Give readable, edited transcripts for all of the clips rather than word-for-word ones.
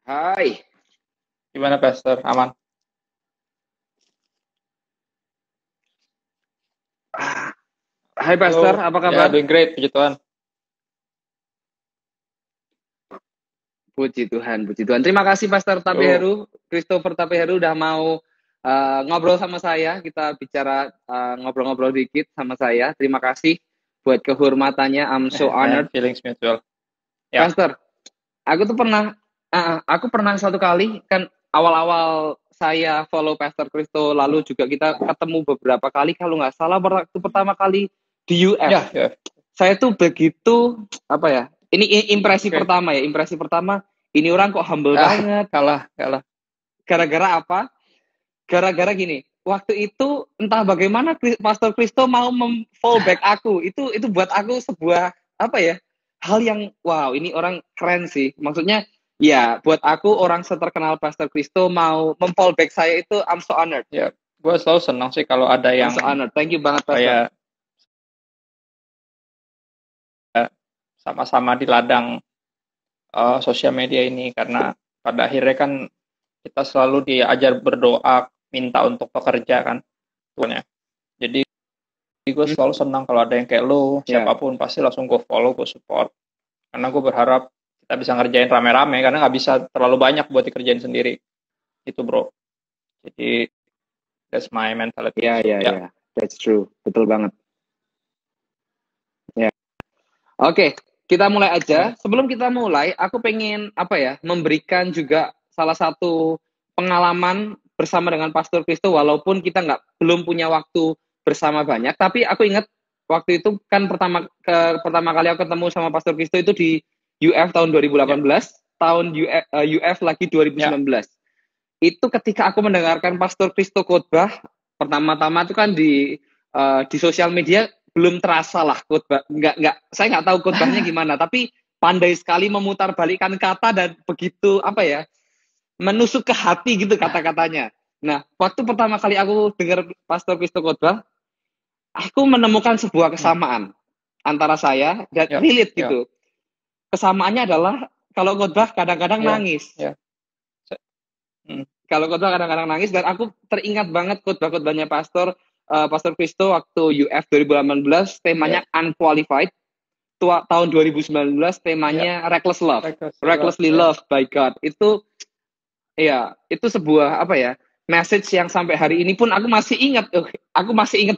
Hai, Gimana Pastor? Aman? Ah, hai Halo, Pastor, apa ya kabar? doing great, puji Tuhan. Puji Tuhan, puji Tuhan. Terima kasih Pastor Yo, Tapeheru, Christopher Tapeheru udah mau ngobrol sama saya. Kita bicara ngobrol-ngobrol dikit sama saya. Terima kasih buat kehormatannya. I'm so man, honored. feelings mutual. Ya, Pastor, aku pernah satu kali kan awal-awal saya follow Pastor Christo, lalu juga kita ketemu beberapa kali kalau nggak salah waktu pertama kali di UF. ya, ya. Saya tuh begitu apa ya? Ini impresi Oke. pertama ya. Impresi pertama, ini orang kok humble Ah, banget. kalah, kalah. Gara-gara apa? Gara-gara gini. Waktu itu entah bagaimana Pastor Kristo mau fallback aku. Itu buat aku sebuah apa ya? Hal yang wow, ini orang keren sih. Maksudnya ya buat aku orang seterkenal Pastor Kristo mau memfallback saya itu I'm so honored. Ya, gue selalu senang sih kalau ada I'm so yang honored. Thank you banget Pastor. kayak sama-sama di ladang sosial media ini karena pada akhirnya kan kita selalu diajar berdoa, minta untuk pekerja kan, Tuhan ya. Jadi gue Hmm, selalu senang kalau ada yang kayak lo, ya. siapapun pasti langsung gue follow, gue support. Karena gue berharap kita bisa ngerjain rame-rame karena nggak bisa terlalu banyak buat dikerjain sendiri itu bro. Jadi that's my mentality. Ya, ya, Ya. ya. That's true. Betul banget. Ya. Oke, kita mulai Ya. aja. Sebelum kita mulai, aku pengen apa ya, memberikan juga salah satu pengalaman bersama dengan Pastor Kristo, walaupun kita belum punya waktu bersama banyak. Tapi aku ingat waktu itu kan pertama kali aku ketemu sama Pastor Kristo itu di UF tahun Ya. 2018, tahun UF lagi Ya. 2019. Itu ketika aku mendengarkan Pastor Kristo khotbah pertama-tama itu kan di sosial media belum terasa lah khotbah, nggak saya nggak tahu khotbahnya gimana, tapi pandai sekali memutarbalikkan kata dan begitu apa ya, menusuk ke hati gitu kata-katanya. Nah, waktu pertama kali aku dengar Pastor Kristo khotbah, aku menemukan sebuah Hmm. kesamaan antara saya dan Ya. relate Ya. gitu. Kesamaannya adalah kalau khotbah kadang-kadang Ya. nangis. Ya. Hmm. Kalau khotbah kadang-kadang nangis, dan aku teringat banget khotbah-khotbahnya Pastor Kristo waktu UF 2018, Ya. temanya unqualified. Tahun 2019 Ya. temanya reckless love, Recklessly love. recklessly Ya. loved by God. Itu ya, itu sebuah apa ya, message yang sampai hari ini pun aku masih ingat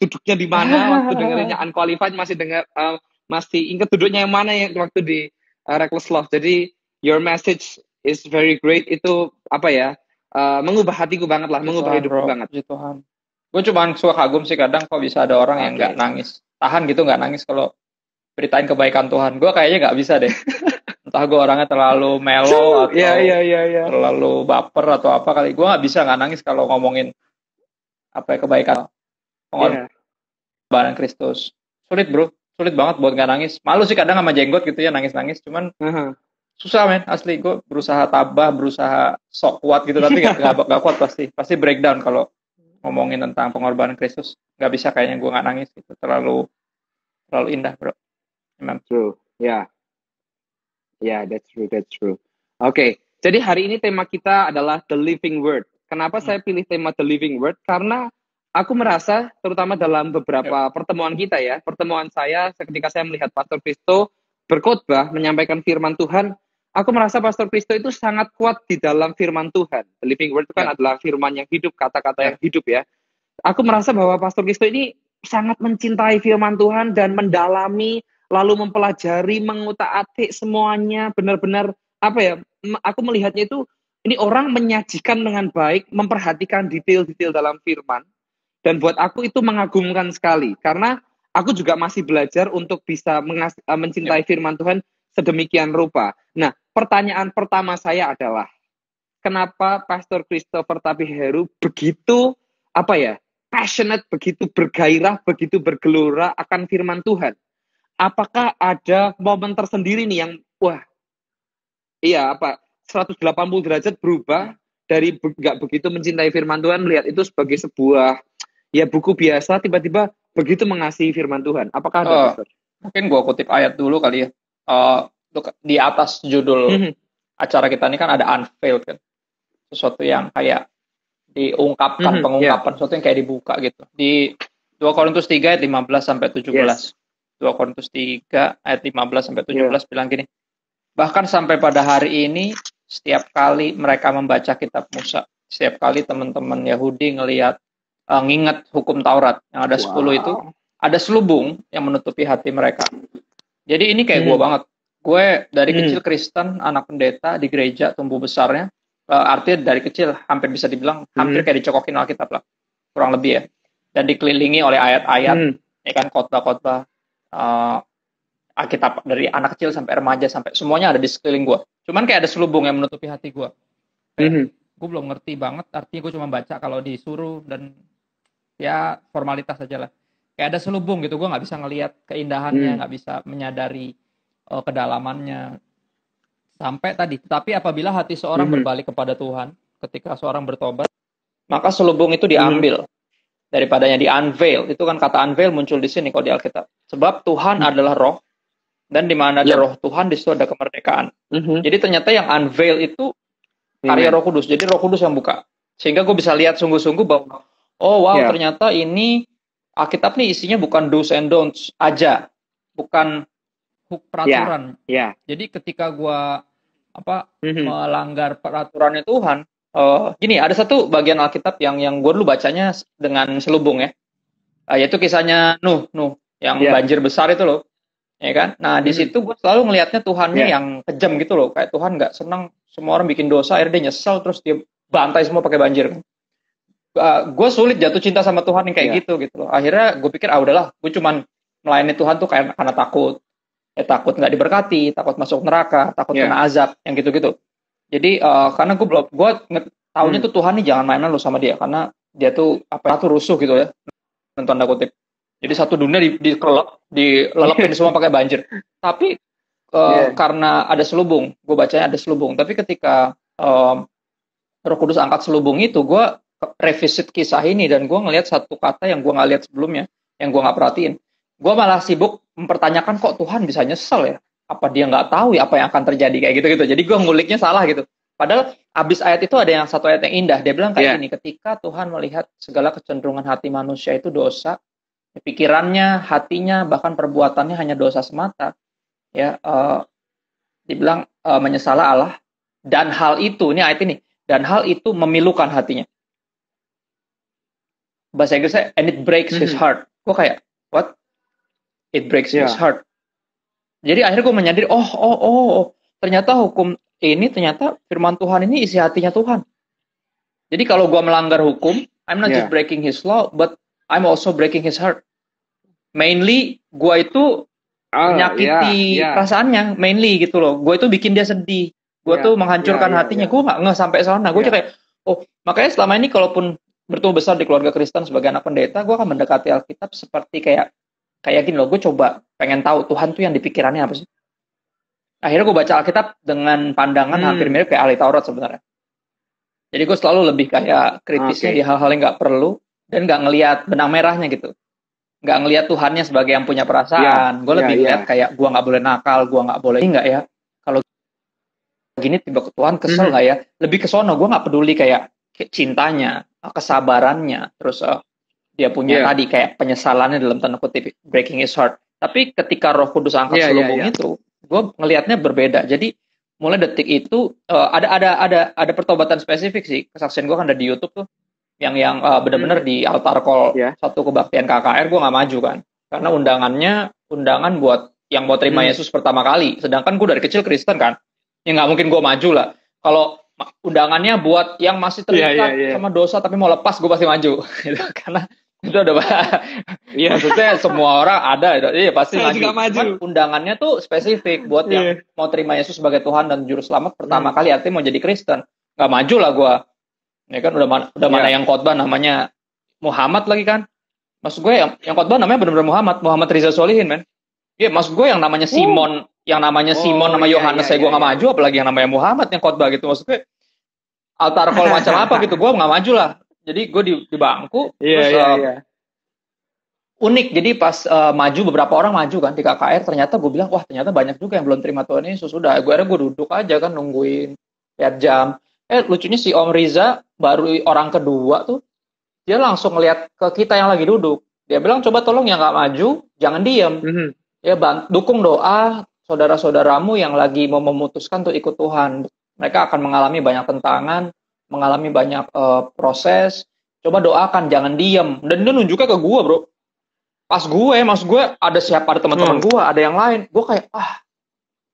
duduknya di mana waktu dengerinnya unqualified, masih ingat duduknya yang mana yang waktu di reckless love. Jadi your message is very great. Itu apa ya, mengubah hatiku banget lah, Puji mengubah Tuhan hidupku bro. banget. Puji Tuhan. Gue cuma suka kagum sih kadang kok bisa ada orang yang nggak Oke. nangis. Tahan gitu nggak nangis kalau beritain kebaikan Tuhan. Gue kayaknya nggak bisa deh. Entah gue orangnya terlalu melo Ya, atau ya, ya, ya. terlalu baper atau apa kali. Gue nggak bisa nggak nangis kalau ngomongin apa ya, kebaikan Ya. pengorbanan Kristus. Sulit bro, sulit banget buat nggak nangis. Malu sih kadang sama jenggot gitu ya nangis-nangis. Cuman Uh-huh. susah men, asli gue berusaha tabah, berusaha sok kuat gitu, tapi nggak kuat pasti breakdown kalau ngomongin tentang pengorbanan Kristus. Nggak bisa kayaknya gue nggak nangis gitu, terlalu terlalu indah bro. Emang. True. Ya. Ya, that's true, that's true. Oke, jadi hari ini tema kita adalah The Living Word. Kenapa Hmm. saya pilih tema The Living Word? Karena aku merasa, terutama dalam Yep. beberapa pertemuan kita ya, pertemuan saya ketika saya melihat Pastor Kristo berkhotbah, menyampaikan firman Tuhan, aku merasa Pastor Kristo itu sangat kuat di dalam firman Tuhan. The Living Word itu kan Yep. adalah firman yang hidup, kata-kata yang Yep. hidup ya. Aku merasa bahwa Pastor Kristo ini sangat mencintai firman Tuhan dan mendalami, lalu mempelajari, mengutak-atik semuanya, benar-benar apa ya, aku melihatnya itu ini orang menyajikan dengan baik, memperhatikan detail-detail dalam firman, dan buat aku itu mengagumkan sekali karena aku juga masih belajar untuk bisa Yep. mencintai firman Tuhan sedemikian rupa. Nah, pertanyaan pertama saya adalah kenapa Pastor Christopher Tapiheru begitu apa ya, passionate, begitu bergairah, begitu bergelora akan firman Tuhan? Apakah ada momen tersendiri nih yang wah, iya apa, 180 derajat berubah dari nggak begitu mencintai firman Tuhan, melihat itu sebagai sebuah ya buku biasa, tiba-tiba begitu mengasihi firman Tuhan? Apakah ada, Oh, Pastor? mungkin gue kutip ayat dulu kali ya. Uh, di atas judul acara kita ini kan ada unveiled kan, sesuatu yang kayak diungkapkan, pengungkapan, sesuatu yang kayak dibuka gitu. Di 2 Korintus 3 ayat 15 sampai 17. 2 Korintus 3 ayat 15 sampai 17 bilang gini. Bahkan sampai pada hari ini, setiap kali mereka membaca kitab Musa, setiap kali teman-teman Yahudi nginget hukum Taurat yang ada 10 itu, ada selubung yang menutupi hati mereka. Jadi ini kayak gue banget. Gue dari kecil Kristen, anak pendeta di gereja, tumbuh besarnya. Artinya dari kecil hampir bisa dibilang hampir kayak dicokokin Alkitab lah, kurang lebih ya. Dan dikelilingi oleh ayat-ayat, ya kan, khotbah-khotbah, Alkitab dari anak kecil sampai remaja sampai semuanya ada di sekeliling gue. Cuman kayak ada selubung yang menutupi hati gue. Gue belum ngerti banget, artinya gue cuma baca kalau disuruh dan ya formalitas aja lah. Kayak ada selubung gitu, gue nggak bisa ngelihat keindahannya, nggak bisa menyadari kedalamannya. Sampai tadi, tapi apabila hati seorang berbalik kepada Tuhan, ketika seorang bertobat, maka selubung itu diambil daripadanya, di unveil. Itu kan kata unveil muncul di sini kalau di Alkitab. Sebab Tuhan adalah roh, dan di mana ada roh Tuhan, di situ ada kemerdekaan. Jadi ternyata yang unveil itu karya Roh Kudus. Jadi Roh Kudus yang buka. Sehingga gue bisa lihat sungguh-sungguh bahwa, oh wow, ternyata ini Alkitab nih isinya bukan do's and don'ts aja, bukan peraturan. Jadi ketika gue melanggar peraturannya Tuhan, gini, ada satu bagian Alkitab yang gue dulu bacanya dengan selubung ya, yaitu kisahnya Nuh yang banjir besar itu loh. Ya kan? Nah, di situ gue selalu ngelihatnya Tuhannya yang kejam gitu loh. Kayak Tuhan nggak senang semua orang bikin dosa, akhirnya dia nyesel, terus dia bantai semua pakai banjir. Gue sulit jatuh cinta sama Tuhan yang kayak gitu loh. Akhirnya gue pikir, udahlah, gue cuman melayani Tuhan tuh karena takut. Ya, takut nggak diberkati, takut masuk neraka, takut kena azab, yang gitu-gitu. Jadi, karena gue tahunya tuh Tuhan nih jangan mainan lo sama dia, karena dia tuh rusuh gitu ya, tanda kutip. Jadi satu dunia dilelepin semua pakai banjir. Tapi karena ada selubung, gue bacanya ada selubung. Tapi ketika Roh Kudus angkat selubung itu, gue revisit kisah ini dan gue ngelihat satu kata yang gue nggak lihat sebelumnya, yang gue nggak perhatiin. Gue malah sibuk mempertanyakan kok Tuhan bisa nyesel ya? Apa dia nggak tahu ya apa yang akan terjadi kayak gitu-gitu. Jadi gue nguliknya salah gitu. Padahal abis ayat itu ada satu ayat yang indah. Dia bilang kayak gini, ketika Tuhan melihat segala kecenderungan hati manusia itu dosa, pikirannya, hatinya, bahkan perbuatannya hanya dosa semata. Ya, dibilang menyesalah Allah, dan hal itu, ini ayat ini, dan hal itu memilukan hatinya. Bahasa Inggrisnya, and it breaks his heart. Gue kayak, what? It breaks his heart. Jadi akhirnya gue menyadari, ternyata hukum ini, ternyata firman Tuhan ini isi hatinya Tuhan. Jadi kalau gue melanggar hukum, I'm not just breaking his law, but I'm also breaking his heart. Mainly, gue itu menyakiti perasaannya, mainly gitu loh. Gue itu bikin dia sedih. Gue tuh menghancurkan hatinya. Gue gak sampai sana. Gue kayak, makanya selama ini kalaupun bertumbuh besar di keluarga Kristen sebagai anak pendeta, gue akan mendekati Alkitab seperti kayak gini loh. Gue coba pengen tahu Tuhan tuh yang di pikirannya apa sih. Akhirnya gue baca Alkitab dengan pandangan hampir mirip kayak ahli Taurat sebenarnya. Jadi gue selalu lebih kayak kritisnya di hal-hal yang gak perlu, dan gak ngelihat benang merahnya gitu. Gak ngelihat Tuhannya sebagai yang punya perasaan. Gue lebih lihat kayak gue nggak boleh nakal, gue nggak boleh nggak ya. Kalau gini tiba ke Tuhan kesel nggak ya? Lebih ke sono. Gue nggak peduli kayak cintanya, kesabarannya, terus dia punya tadi kayak penyesalannya dalam tanda kutip breaking his heart. Tapi ketika Roh Kudus angkat selubung itu, gue ngelihatnya berbeda. Jadi mulai detik itu ada pertobatan spesifik sih. Kesaksian gue kan ada di YouTube tuh. Yang benar-benar di altar call satu kebaktian KKR, gue nggak maju kan, karena undangan buat yang mau terima Yesus pertama kali, sedangkan gue dari kecil Kristen kan, ya nggak mungkin gue maju lah. Kalau undangannya buat yang masih terikat sama dosa tapi mau lepas, gue pasti maju gitu. Karena itu ada maksudnya semua orang ada, pasti maju. Undangannya tuh spesifik buat yang mau terima Yesus sebagai Tuhan dan Juru Selamat pertama kali, artinya mau jadi Kristen. Nggak maju lah gue. Ya kan udah mana yang khotbah namanya Muhammad lagi kan. Maksud gue yang khotbah namanya benar-benar Muhammad Riza Solihin, men. Iya, maksud gue yang namanya Simon, nama Yohanes saya gue nggak maju, apalagi yang namanya Muhammad yang khotbah gitu. Maksud gue altar call macam apa gitu, gue nggak maju lah. Jadi gue di bangku, terus unik. Jadi pas maju, beberapa orang maju kan di KKR, ternyata gue bilang, wah ternyata banyak juga yang belum terima Tuhan Yesus. Udah, gue duduk aja kan nungguin lihat jam. Lucunya si Om Riza baru orang kedua tuh, dia langsung ngeliat ke kita yang lagi duduk. Dia bilang, coba tolong yang nggak maju, jangan diem. Ya, dukung doa saudara-saudaramu yang lagi mau memutuskan untuk ikut Tuhan. Mereka akan mengalami banyak tentangan, mengalami banyak proses. Coba doakan, jangan diem. Dan dia nunjuknya ke gue, bro. Pas maksud gue ada teman-teman gue, ada yang lain. Gue kayak,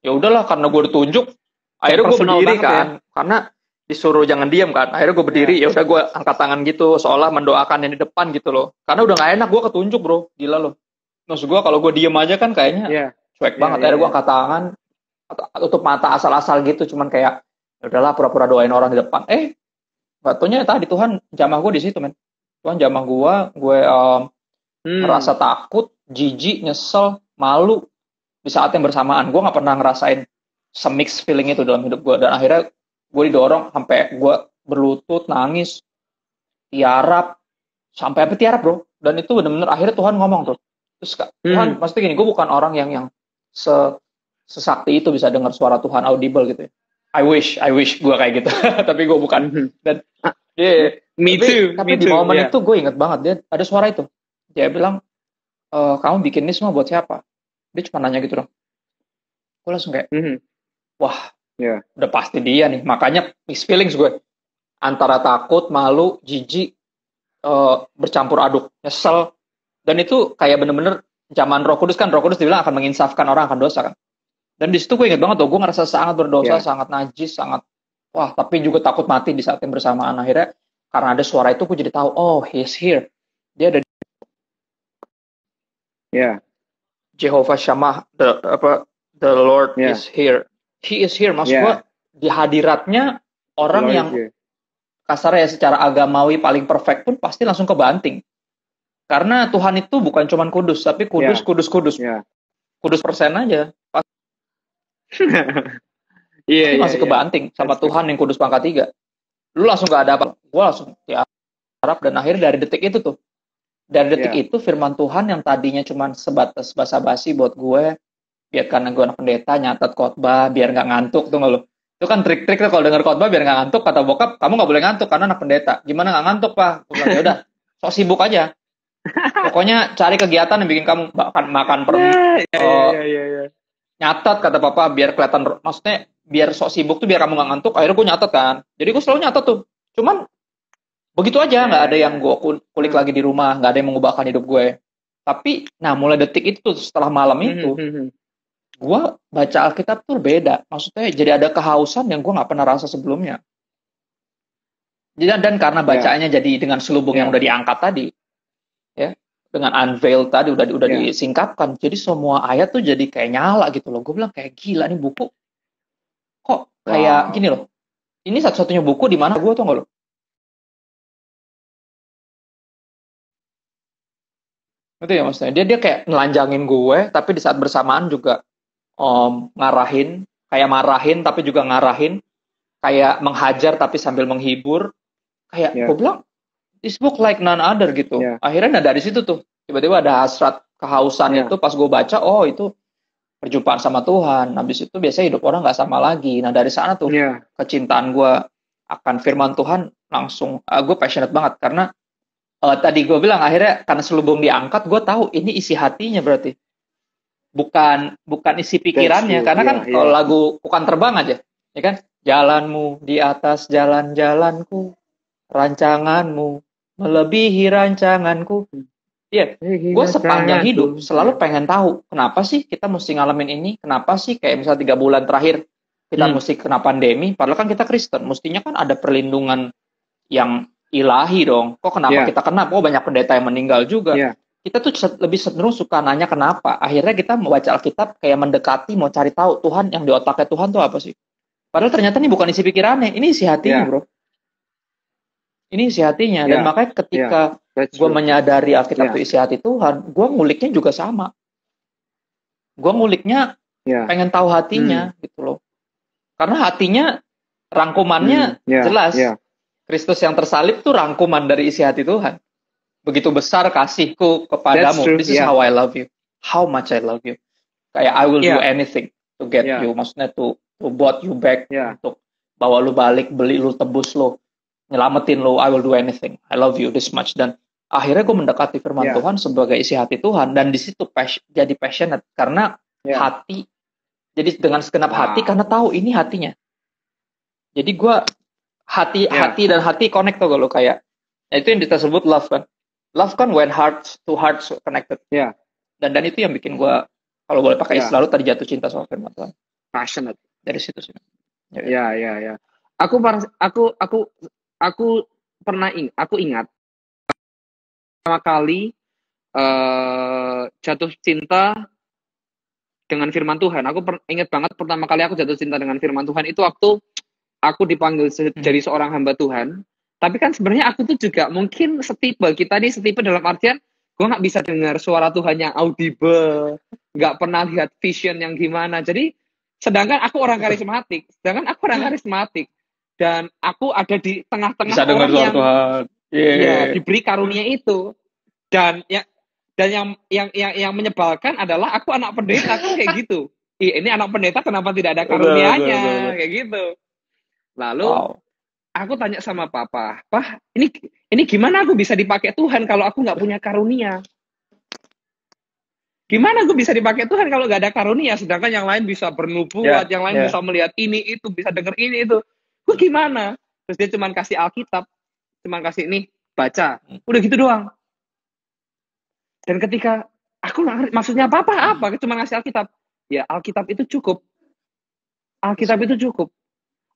ya udahlah, karena gue ditunjuk. Akhirnya gue berdiri kan, karena disuruh jangan diam kan. Akhirnya gue berdiri, ya udah gue angkat tangan gitu, seolah mendoakan yang di depan gitu loh. Karena udah gak enak, gue ketunjuk bro, gila loh. Maksud gue kalau gue diem aja kan kayaknya cuek banget. Akhirnya gue angkat tangan, tutup mata asal-asal gitu, cuman kayak, ya udahlah pura-pura doain orang di depan. Gak taunya tadi Tuhan jamah gue di situ men. Tuhan jamah gue merasa takut, jijik, nyesel, malu di saat yang bersamaan. Gue nggak pernah ngerasain semix feeling itu dalam hidup gue. Dan akhirnya gue didorong sampai gue berlutut, nangis, tiarap, sampai apa tiarap bro. Dan itu benar-benar akhirnya Tuhan ngomong tuh. Terus Tuhan, maksudnya gini, gue bukan orang yang sesakti itu bisa dengar suara Tuhan audible gitu ya. I wish gue kayak gitu. Tapi gue bukan. Dan me too. Tapi di momen itu gue inget banget dia ada suara itu. Dia bilang, kamu bikin ini semua buat siapa? Dia cuma nanya gitu dong. Gue langsung kayak, wah, udah pasti dia nih. Makanya mixed feelings gue. Antara takut, malu, jijik, bercampur aduk, nyesel. Dan itu kayak bener-bener zaman Roh Kudus kan. Roh Kudus dibilang akan menginsafkan orang akan dosa kan. Dan di situ gue inget banget tuh. Gue ngerasa sangat berdosa, sangat najis, sangat, wah, tapi juga takut mati di saat yang bersamaan. Akhirnya, karena ada suara itu, gue jadi tahu, oh, he's here. Dia ada Jehovah Shammah, the Lord is here. He is here. Maksud gue di hadiratnya orang Lord yang kasarnya secara agamawi paling perfect pun pasti langsung kebanting. Karena Tuhan itu bukan cuma kudus, tapi kudus. Kudus persen aja. Masih kebanting sama Tuhan yang kudus pangkat 3. Lu langsung gak ada apa. Gue langsung harap dan akhirnya dari detik itu tuh. Dari detik itu firman Tuhan yang tadinya cuma sebatas basa-basi buat gue, biar karena gue anak pendeta nyatet khotbah biar nggak ngantuk tuh nggak lo. Itu kan trik-trik tuh kalau denger khotbah biar nggak ngantuk. Kata bokap, kamu nggak boleh ngantuk karena anak pendeta. Gimana nggak ngantuk pak? Gue bilang ya udah, sok sibuk aja. Pokoknya cari kegiatan yang bikin kamu makan nyatet kata papa biar kelihatan. Maksudnya biar sok sibuk tuh biar kamu nggak ngantuk. Akhirnya gue nyatet kan. Jadi gue selalu nyatet tuh. Cuman begitu aja, nggak ada yang gue kulik lagi di rumah, nggak ada yang mengubahkan hidup gue. Tapi, nah mulai detik itu tuh, setelah malam itu, gue baca Alkitab tuh beda. Maksudnya jadi ada kehausan yang gue nggak pernah rasa sebelumnya. Dan karena bacaannya jadi dengan selubung yang udah diangkat tadi, ya, dengan unveil tadi udah disingkapkan. Jadi semua ayat tuh jadi kayak nyala gitu loh. Gue bilang kayak gila nih buku. Kok kayak gini loh. Ini satu-satunya buku di mana gue tuh nggak loh. Itu ya maksudnya dia kayak nelanjangin gue tapi di saat bersamaan juga ngarahin, kayak marahin tapi juga ngarahin, kayak menghajar tapi sambil menghibur, kayak gue bilang this book like none other gitu. Akhirnya dari situ tuh tiba-tiba ada hasrat kehausan itu pas gue baca, oh itu perjumpaan sama Tuhan. Habis itu biasanya hidup orang nggak sama lagi. Nah dari sana tuh kecintaan gue akan firman Tuhan langsung gue passionate banget karena tadi gue bilang akhirnya karena selubung diangkat, gue tahu ini isi hatinya berarti, bukan isi pikirannya. Karena kan kalau lagu bukan terbang aja, ya kan? Jalanmu di atas jalan-jalanku, rancanganmu melebihi rancanganku. Iya, gue sepanjang hidup selalu pengen tahu kenapa sih kita mesti ngalamin ini, kenapa sih kayak misalnya 3 bulan terakhir kita mesti kena pandemi, padahal kan kita Kristen, mestinya kan ada perlindungan yang ilahi dong. Kok kenapa kita kena? Oh banyak pendeta yang meninggal juga. Kita tuh lebih cenderung suka nanya kenapa. Akhirnya kita membaca Alkitab kayak mendekati, mau cari tahu Tuhan yang di otaknya Tuhan tuh apa sih. Padahal ternyata ini bukan isi pikirannya, ini isi hatinya bro. Ini isi hatinya. Dan makanya ketika gue menyadari Alkitab itu isi hati Tuhan, gue nguliknya juga sama. Gue nguliknya pengen tahu hatinya gitu loh. Karena hatinya rangkumannya jelas. Kristus yang tersalib tuh rangkuman dari isi hati Tuhan. begitu besar kasihku That's kepadamu. true. This is Yeah. how I love you. How much I love you. Kayak I will do Yeah. anything to get Yeah. you. Maksudnya to bought you back, Yeah. untuk bawa lu balik, beli lu, tebus lu, nyelamatin lu. I will do anything. I love you this much. Dan akhirnya gue mendekati firman Yeah. Tuhan sebagai isi hati Tuhan, dan di situ jadi passionate karena Yeah. hati. Jadi dengan segenap hati, Wow. karena tahu ini hatinya. Jadi gue hati Yeah. hati connect tuh lo, kayak itu yang kita sebut love kan. Love kan when hearts to hearts connected. Yeah. Dan itu yang bikin gue, kalau boleh pakai Yeah. istilah lu, tadi jatuh cinta sama firman Tuhan. Passionate. Dari situ sih. Ya. Aku ingat pertama kali jatuh cinta dengan firman Tuhan. Aku ingat banget pertama kali aku jatuh cinta dengan firman Tuhan itu waktu aku dipanggil jadi seorang hamba Tuhan. Tapi kan sebenarnya aku tuh juga mungkin kita nih setipe dalam artian gue nggak bisa dengar suara Tuhan yang audible, nggak pernah lihat vision yang gimana. Jadi sedangkan aku orang karismatik, dan aku ada di tengah-tengah bisa dengar orang suara yang Tuhan. ya diberi karunia itu. Dan yang menyebalkan adalah aku anak pendeta kan kayak gitu. Ini anak pendeta kenapa tidak ada karunianya kayak gitu. Lalu aku tanya sama papa, "Pah, ini gimana aku bisa dipakai Tuhan kalau aku nggak punya karunia? Gimana aku bisa dipakai Tuhan kalau nggak ada karunia? Sedangkan yang lain bisa bernubuat, yang lain bisa melihat ini itu, bisa dengar ini itu. Gue gimana?" Terus dia cuma kasih Alkitab, cuma kasih nih baca, udah gitu doang. Dan ketika aku nggak ngerti maksudnya apa, cuma ngasih Alkitab. Ya Alkitab itu cukup. Alkitab itu cukup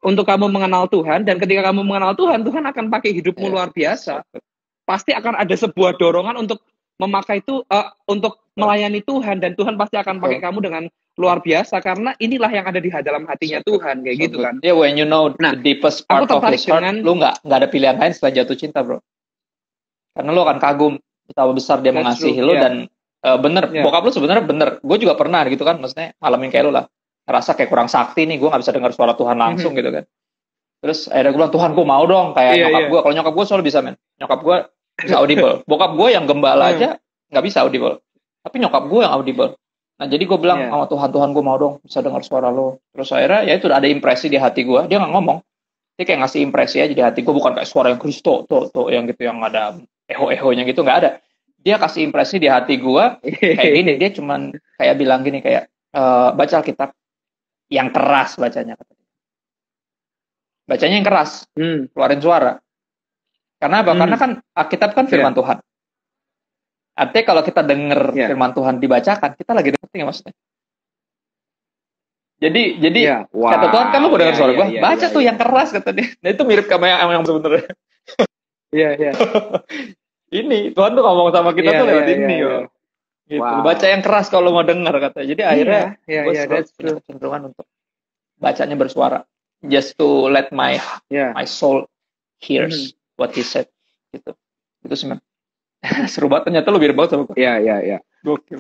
untuk kamu mengenal Tuhan, dan ketika kamu mengenal Tuhan, Tuhan akan pakai hidupmu luar biasa. Pasti akan ada sebuah dorongan untuk memakai itu, untuk melayani Tuhan, dan Tuhan pasti akan pakai kamu dengan luar biasa karena inilah yang ada di dalam hatinya Tuhan kayak gitu kan. Yeah, when you know the deepest part of his heart, lu nggak ada pilihan lain selain jatuh cinta, bro. Karena lu akan kagum betapa besar dia mengasihi lu, dan bener, bokap lu sebenarnya bener. Gue juga pernah gitu kan, maksudnya ngalamin kayak lu lah, ngerasa kayak kurang sakti nih, gue nggak bisa dengar suara Tuhan langsung gitu kan. Terus akhirnya gue bilang, Tuhan gue mau dong kayak nyokap gue. Kalau nyokap gue selalu bisa, men. Nyokap gue bisa audible. Bokap gue yang gembala aja nggak bisa audible, tapi nyokap gue yang audible. Nah jadi gue bilang sama Tuhan gue mau dong bisa dengar suara lo. Terus akhirnya ya itu ada impresi di hati gue. Dia nggak ngomong, dia kayak ngasih impresi aja di hati gue, bukan kayak suara yang Kristo tuh yang gitu, yang ada eho-ehonya gitu, nggak ada. Dia kasih impresi di hati gue kayak gini. Dia cuman kayak bilang gini, kayak baca Alkitab yang keras bacanya, bacanya yang keras, keluarin suara. Karena apa? Karena kan Alkitab kan firman Tuhan. Artinya kalau kita dengar firman Tuhan dibacakan, kita lagi dengar, nggak maksudnya? Jadi kata Tuhan, kan lu mau dengar suara gue, baca tuh yang keras, kata dia. Nah itu mirip sama yang sebenarnya. Iya. Ini Tuhan tuh ngomong sama kita tuh lewat ini, gitu. Baca yang keras kalau mau dengar, kata. Jadi akhirnya gue punya kecenderungan untuk bacanya bersuara, just to let my soul hears what he said, gitu. Itu sih, man. Seru banget, ternyata lu mirip banget sama gue. Iya. Gokil.